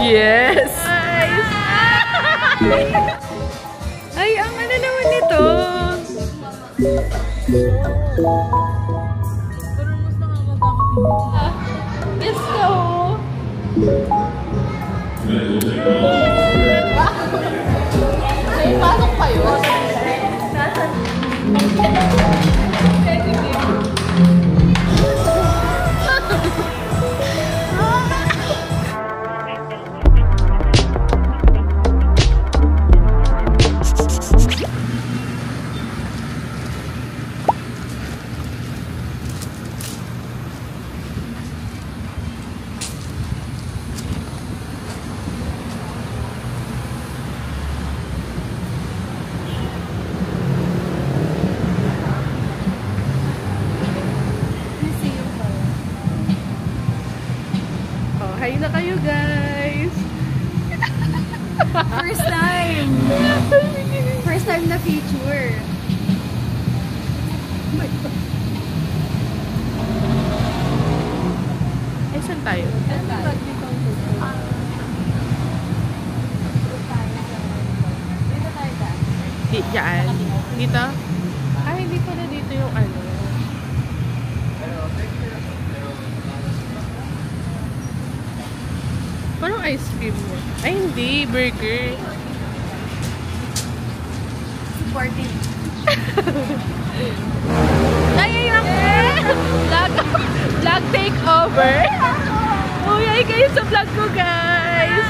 Yes! Ay, ang ano naman nito? Yes, no! May pasok kayo? Hi na kayo, guys! First time! First time na feature. Ay, saan tayo? Diyan. Dito? Ay, hindi pala dito yung ano. Parang ice cream mo. Ay, hindi. Burger. Supportive. Ay, vlog takeover. Uy, ay kayo sa vlog ko, guys.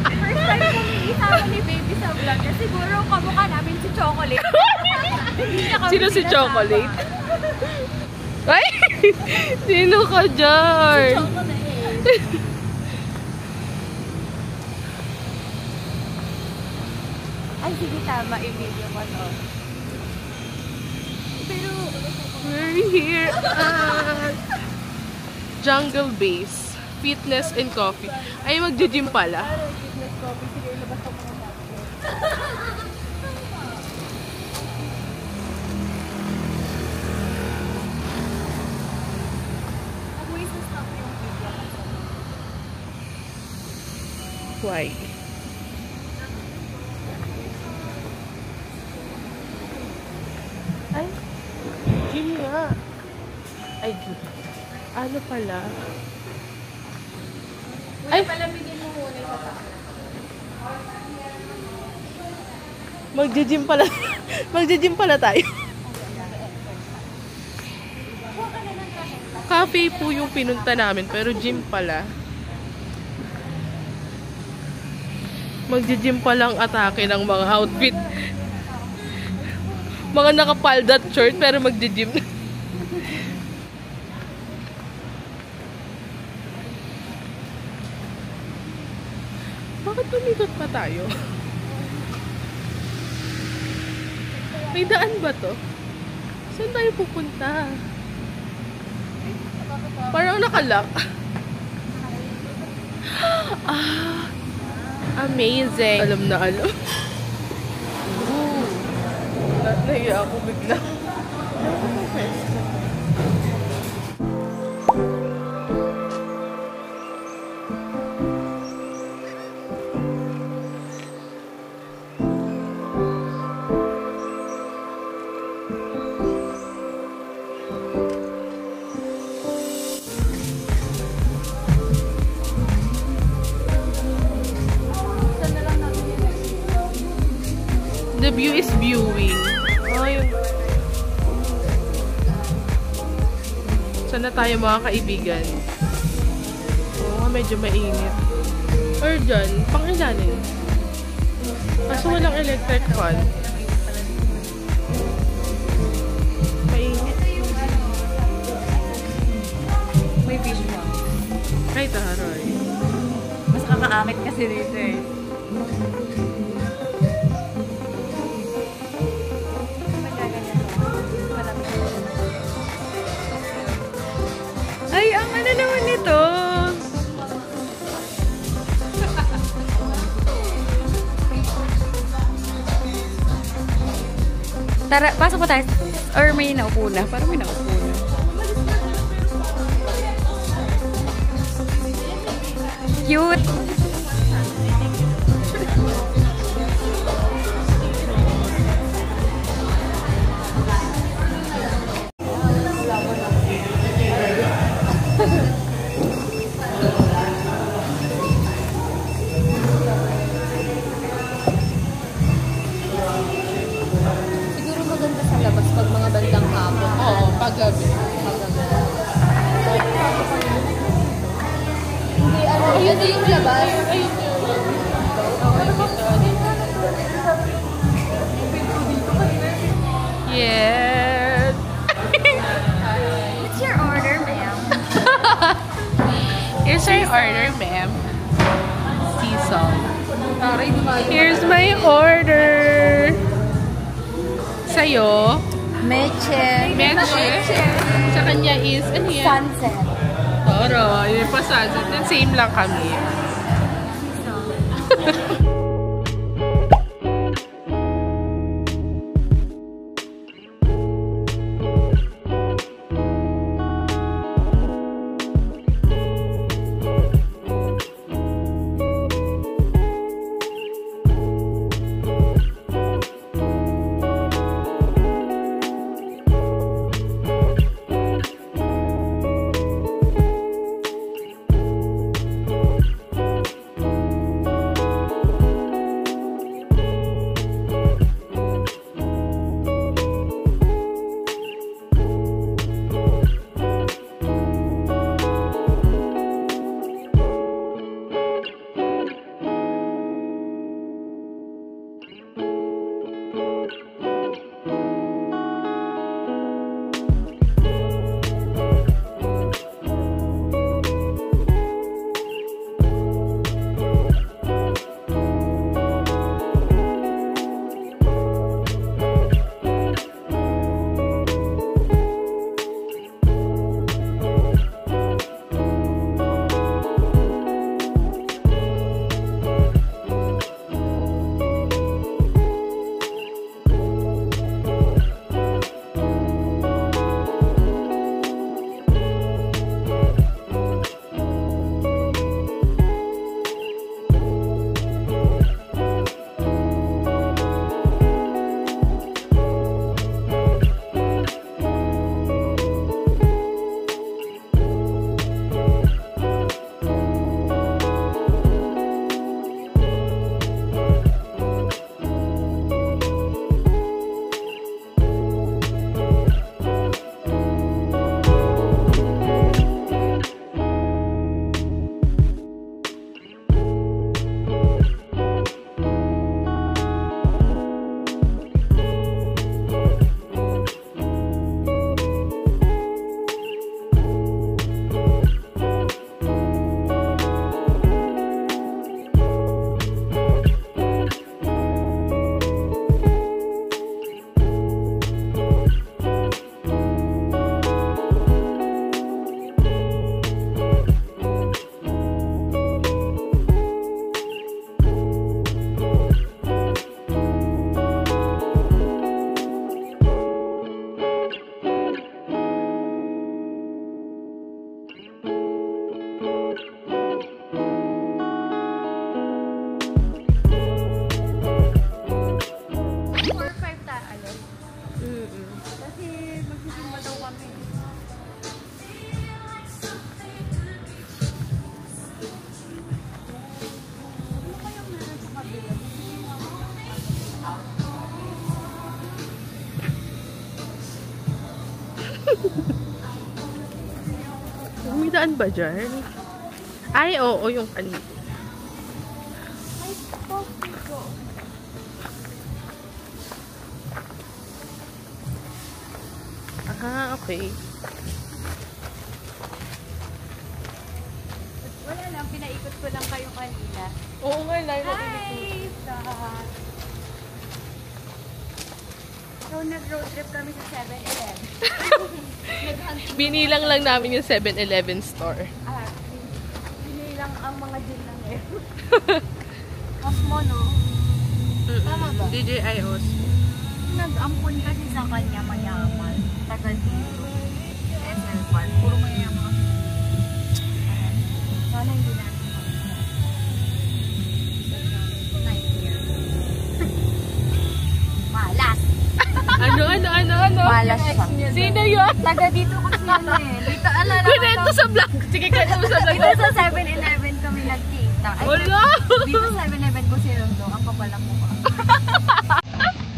First time kami isama ni Baby sa vlog. Kasi siguro kamukha namin si Chocolate. Sino si Chocolate? Ay! Sino ka dyan? Chocolate. Ay, sige, tama. I-video ko to. Pero, we're here at Jungle Base Fitness and Coffee. Ay, magja-gym pala. fitness coffee. Sige, ilabas ko muna. Nag-waste na stop yung video. Why? Ay, gym nga. Ay, gym. Ano pala? Ay, Palamigin mo muna yung bata. magja-gym pala. Magja-gym pala tayo. Cafe po yung pinunta namin, pero gym pala. Magja-gym palang atake ng mga outfit. Mga nakapaldat short, pero magja-gym. Bakit pumikot pa tayo? May daan ba to? Saan tayo pupunta? Parang nakalock. Ah, amazing. Alam na alam. Ooh. Nahiya ako bigla. The view is viewing. Ay. Saan na tayo mga kaibigan? Oo, medyo mainit. Or dyan, pangilanin. Kaso walang electric fan. Mainit. May fish pa. Ay, taray. Mas kakaakit kasi dito eh. Ay, ang ano naman nito? Tara, pasok pa tayo. Or may naupo na. Parang may naupo na. cute. Siguro maganda sa labas pag mga bandang hapon. Oo, paggabi. Hindi, ano, yun din yung labas. Ayun yun. Yes! What's your order, ma'am? Here's our order, ma'am. Sea salt. Here's my order. Sa'yo? Meche. Meche. Sa kanya is, ano yan? Sunset. Toro, yun pa sunset. Same lang kami. Umidaan ba dyan? Ay, oo, yung kanina. Ah, okay. Wala lang, pinaikot ko lang kayo kanina. Oo nga, live. Hi! So, nag-road trip kami sa 7-Eleven. Binilang lang namin yung 7-Eleven store. Binilang ang mga deal lang eh. Osmo, no? Tama ba? DJI Osmo. Nag-ampun kasi sa kanya mayaman. Tagal dito. SL Park. Puro mayaman. Sana hindi natin. siya. Sino yun? Taga dito kasi yun eh. Dito, alala ko Kwento sa vlog. Sige, kwento mo sa vlog. Dito sa 7-Eleven kami nagkita. Ay, Wala! dito sa 7-Eleven ko si Rondo. Ang kapal ang mukha.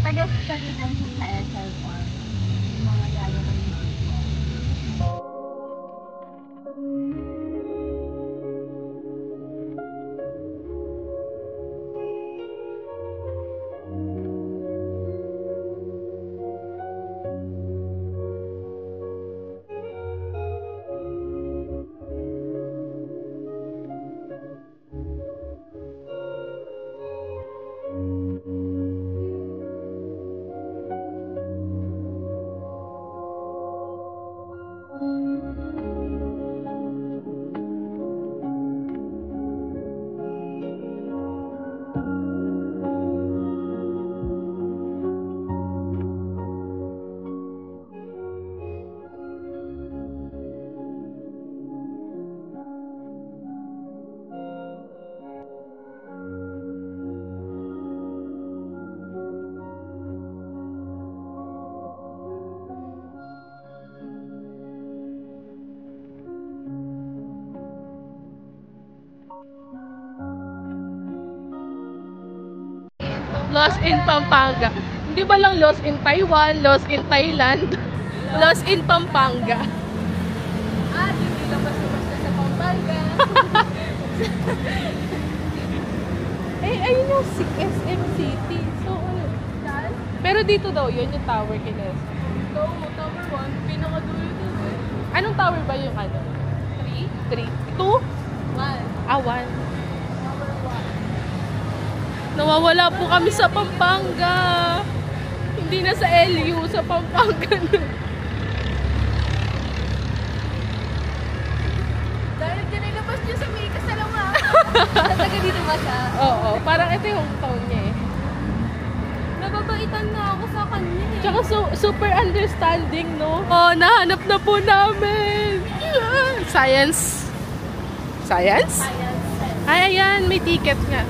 Taga sa SL Farm. Mga yaya ko. Lost in Pampanga. Hindi ba lang lost in Taiwan, lost in Thailand, lost in Pampanga. Hindi labas-labas na sa Pampanga. Ayun yung SM City. So, ano? Pero dito daw, yun yung tower kina SM. So, tower 1, pinakadulo dun eh. Anong tower ba yung ano? 3? 3? 2? 1. 1. Tower 1. Nawawala po kami sa Pampanga. Hindi na sa LU, sa Pampanga na. Dahil dinilabas niyo sa may kasalawa. Taga dito ba siya? Oo, parang ito yung town niya eh. Nababaitan na ako sa kanya eh. Tsaka super understanding, no? Oh, nahanap na po namin. Science. Science? Ay, ayan, may ticket nga.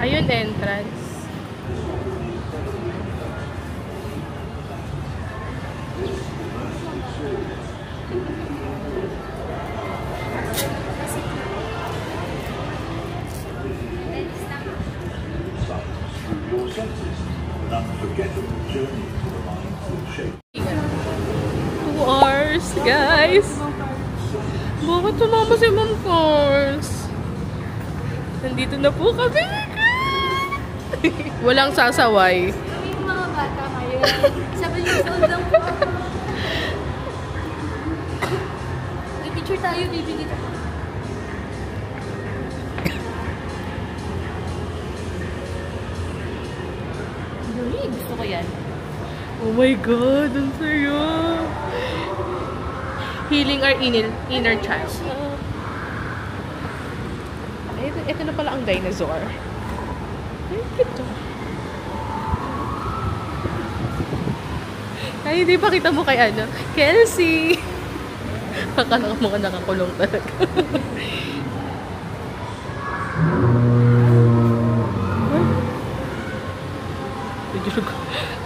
Ayun, entrance. Your senses, an unforgettable journey to the mind will shape. 2 hours, guys. Bakit sumama si Ma'am Cars? Nandito na po kami. Walang sasaway. Kami yung mga bata kayo. 7 years old lang po. May picture tayo, baby, dito. Gusto ko yan. Oh my God, ang saya. Healing our inner child. Ito na pala ang dinosaur. Ay, ito. Ay, hindi pa kita mo kay ano. Kelsey! Akala ko mga nakakulong talaga.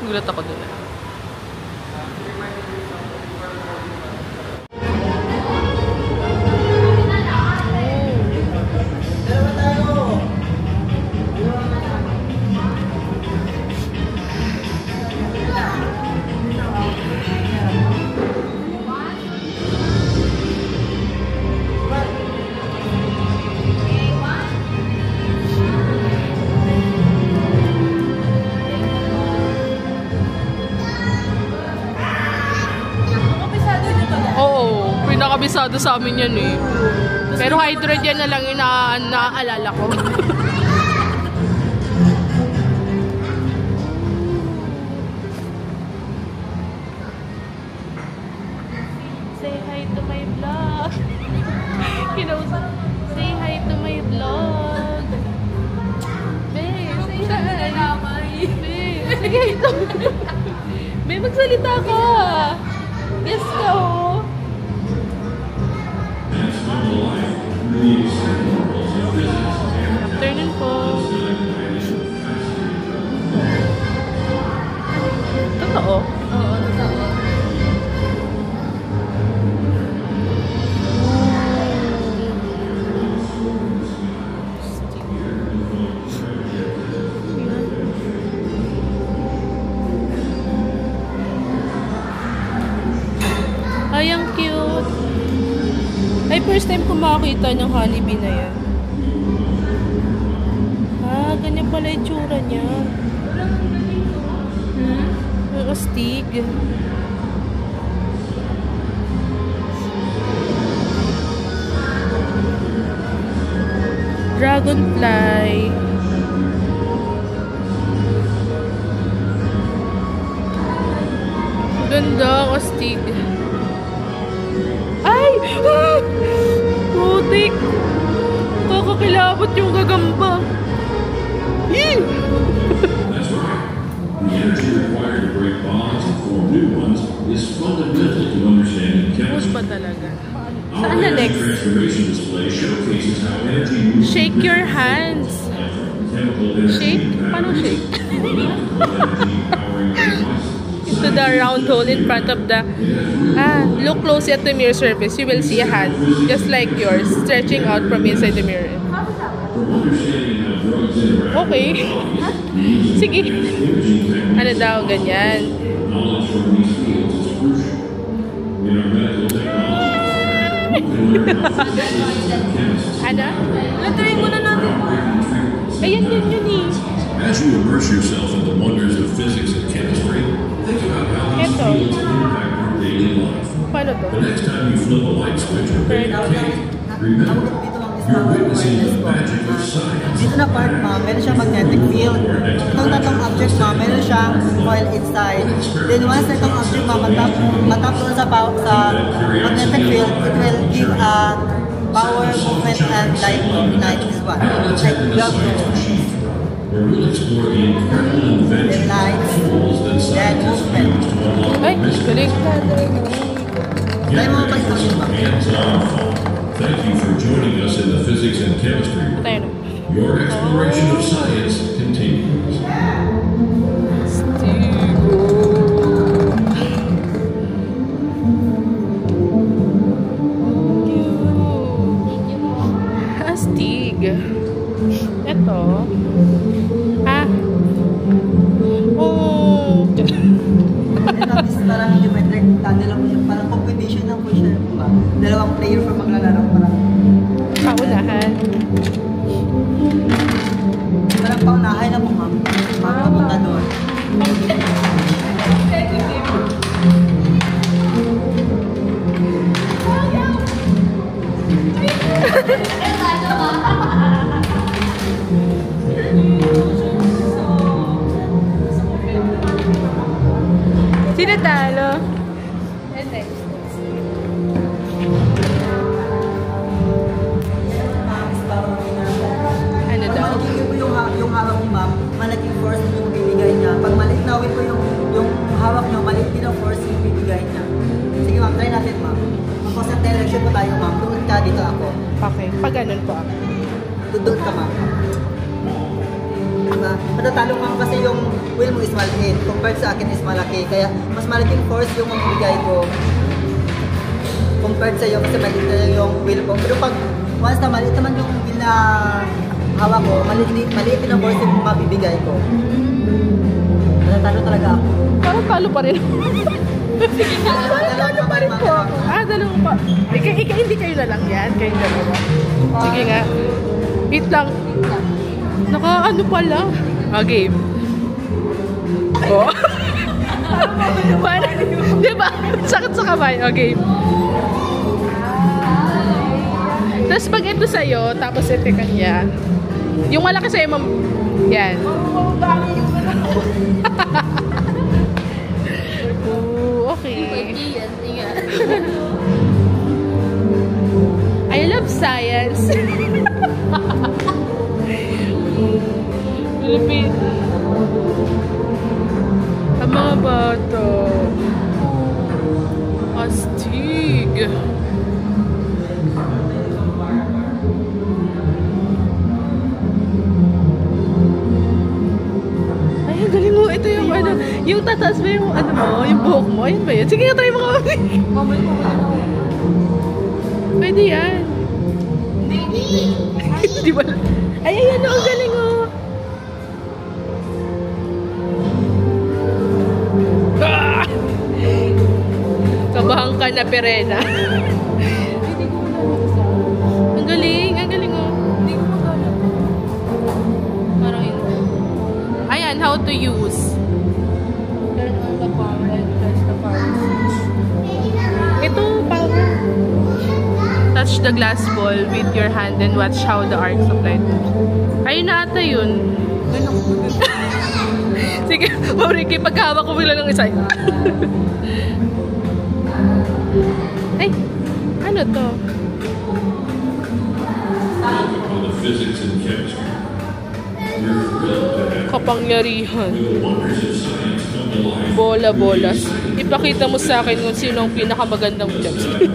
Gulat ako doon. Kabisado sa amin yan eh. Pero hydrogen na lang yung naaalala ko. Say hi to my vlog. Say hi to my vlog. Babe, say hi. Babe, sige ito. Babe, magsalita ka. Yes ka oh. Afternoon po. first time ko makakita ng honeybee na yan. Ah, ganyan pala yung tsura niya. Ang astig. Dragonfly. Ganda, ang astig. Ay! Ah! Putik! Kakakilabot yung gagamba. Yee! That's right. The energy required to break bonds and form new ones is fundamental to understanding Push chemistry. pa talaga. Our Saan na energy next? transformation display showcases how energy moves Shake your hands. from chemical energy Shake? in Paano batteries shake? to electrical energy powering our devices. Into the round hole in front of the... look closely at the mirror surface. You will see a hand, just like yours, stretching out from inside the mirror. From understanding how drugs interact Okay. Sige. imaging techniques, Ano daw, ganyan. knowledge from these fields is crucial. In our medical technology, we can learn how physicists and chemists Ano? Try muna natin. breaking treatments. Ayan yun eh. As you immerse yourself in the wonders of physics and chemistry, think about how these Ito. fields impact your daily life. Paano to? The next time you flip a light switch or bake a cake, remember, you're witnessing the magic of science. Dito na part, ma'am, meron siyang magnetic field. Itong tatong object, ma'am, meron siyang coil inside. Then once na itong object, ma'am, matap doon sa magnetic field, it will give a power, movement, and light is what? Like gravity. Where we'll explore the incredible Then inventions lights, tools that then scientists movement. use to unlock Ay, the mystery. galing. Try mo ba ito, ma'am? Hands-on fun. Thank you for joining us in the physics and chemistry room. Tayo na. Your exploration of science continues. Astig. Ito. Ah. Oh. Parang geometric, lang siya, parang competition lang po siya, ma'am. Dalawang player for maglalaro, parang Paunahan. paunahay na po, ma'am. Papunta doon. Sino talo? Ano daw? Malaki po yung hawak ni ma'am, malaking force yung bibigay niya. Pag malitnawin po yung hawak niyo, maliit din ang force yung bibigay niya. Sige ma'am, try natin ma'am. Opposite direction po tayo ma'am. Doon ka, dito ako. Okay, pag ganun po ako. Doon ka ma'am. Diba? Matatalo ma'am kasi yung wheel mo is maliit. Compared sa akin is malaki. Kaya mas malaking force yung mabibigay ko. Compared sa iyo kasi maliit na yung wheel ko. Pero pag once na maliit naman yung wheel na hawak ko, maliit din ang force yung mabibigay ko. Matatalo talaga ako. Parang talo pa rin. Talo pa rin po ako. Ah, dalawa pa. Hindi kayo na lang yan. Kayo dalawa. Sige nga. Wait lang. Naka-ano pala. Ah, game. Oh. Parang, di ba? Sakit sa kamay. Okay. Tapos pag ito sa'yo, tapos ito kanya. Yung malaki sa'yo, ma'am. Yan. Oh, okay. I love science. Philippine. Ang mga bata. Astig. Ay, ang galing mo. Ito yung ano, yung tataas ba yung ano mo, yung buhok mo. Ayun ba yun? Sige nga, try mo nga. Pwede yan. Di ba? Ay, ayan o, ang galing o. Ah! Kabahan ka na, Perena. Hindi ko na to use. Turn on the power and press the power switch. Ito, power. Touch the glass ball with your hand and watch how the arcs of light moves. Ayun na ata yun. Sige, Ricky, pagkahawak ko bigla ng isa. Ay, ano to? On the physics and chemistry. We're thrilled to have Kapangyarihan. the wonders of science come to life. Bola-bolas. Ipakita mo sa akin kung sino ang pinakamagandang gems. Studying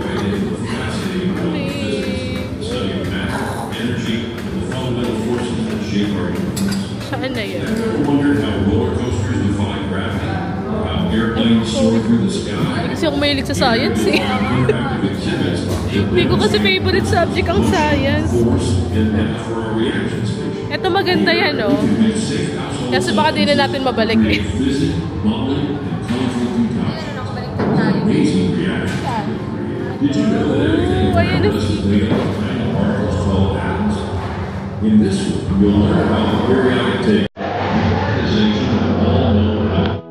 math, energy, and the fundamental forces that shape our universe. Saan na yan? Wondered how roller coasters defy gravity, how airplanes soar through the sky. Kasi ako mahilig sa science eh. Interactive exhibits Hindi ko kasi favorite subject ang science. force and math for our reaction station. Ito maganda yan, oh. Make safe household Kasi baka di na natin mabalik eh. visit, modeling, and colorful concoction. Amazing reaction. Did you know that everything Oh, ayan around us is made up of tiny particles called atoms? In this one, you'll learn about the periodic table. Organization that all know about.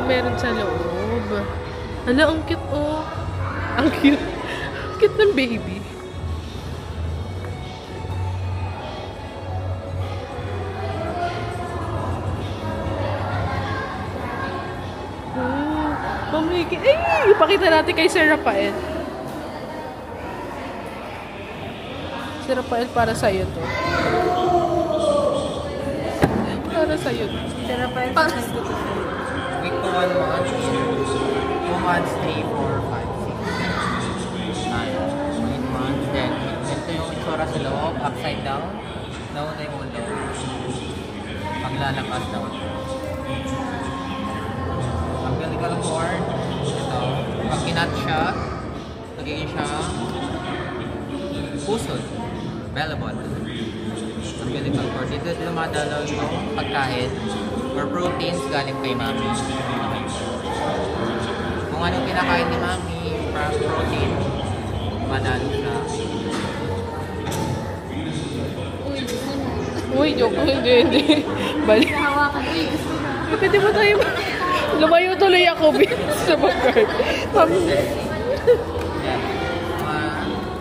Meron sa loob. Hala, ang cute oh. Ang cute. Cute ng baby. Pamigil. Ay! Ipakita natin kay Sir Rafael. Sir Rafael, para sa'yo to. Para sa'yo to. Sir Rafael, week to 1 month, 2 months, 3, 4, 5, 6, 7, 8 months, then ito yung itsura sa loob, upside down, nauna yung ulo, paglalakas down. Umbilical cord, ito, pag kinat siya, nagiging siya pusod, belly button. Umbilical cord, dito lumadalaw yung pagkain or proteins galing kay mami. Kung anong kinakain ni mami, protein, madalo siya. Uy, joke. Hindi. Balik. Hawakan. Uy, gusto na. Pwede ba tayo? Lumayo tuloy ako sa backyard. Yan.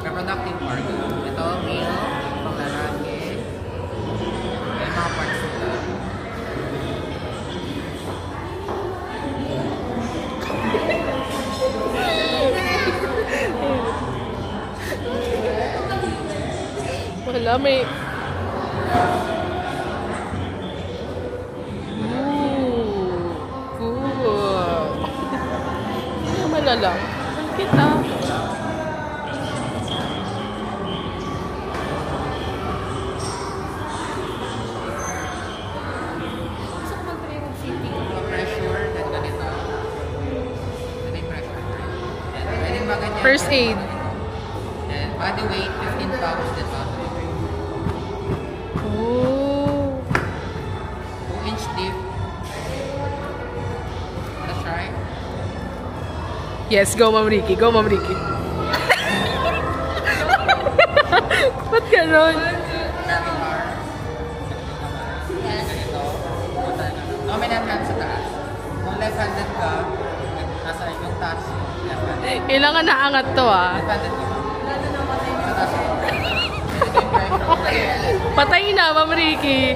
Reproductive organ. Ito, male, panglalaki. May mga parts nila. Hala, may... Cool. Hindi naman lang. Ang kita. Pressure, then ganito. Ito yung pressure. Pwede ba ganyan? First aid. Then body weight, 15 pounds dito. Oh. 2-inch deep. Wanna try? Yes, go Ma'am Ricky. Go Ma'am Ricky. Ba't ganon? Namin bar. Ganito. Dominant hand sa taas. Kung left-handed ka, nasa yung taas. Left-handed. Kailangan naangat to ah. Left-handed ka. Sa taas. Ito yung pressure. Patay na, Ma'am Ricky.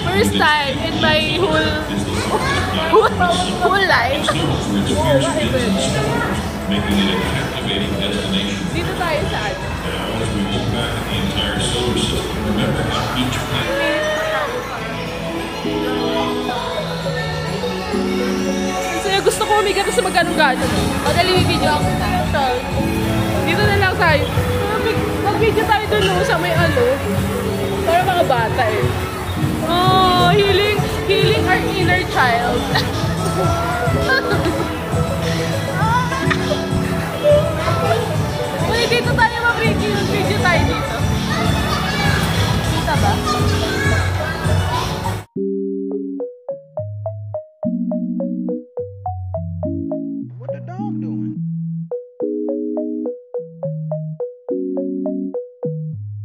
First time in my whole life. Making it a captivating destination. Dito tayo sa ano. Now, as we look back at the entire solar system, remember how each planet Kasi gusto ko umiga kasi magkano-gano. Madali video ako. Dito na lang tayo. Mag-video tayo dun no, sa may ano. Para mga bata eh. Oh, healing our inner child.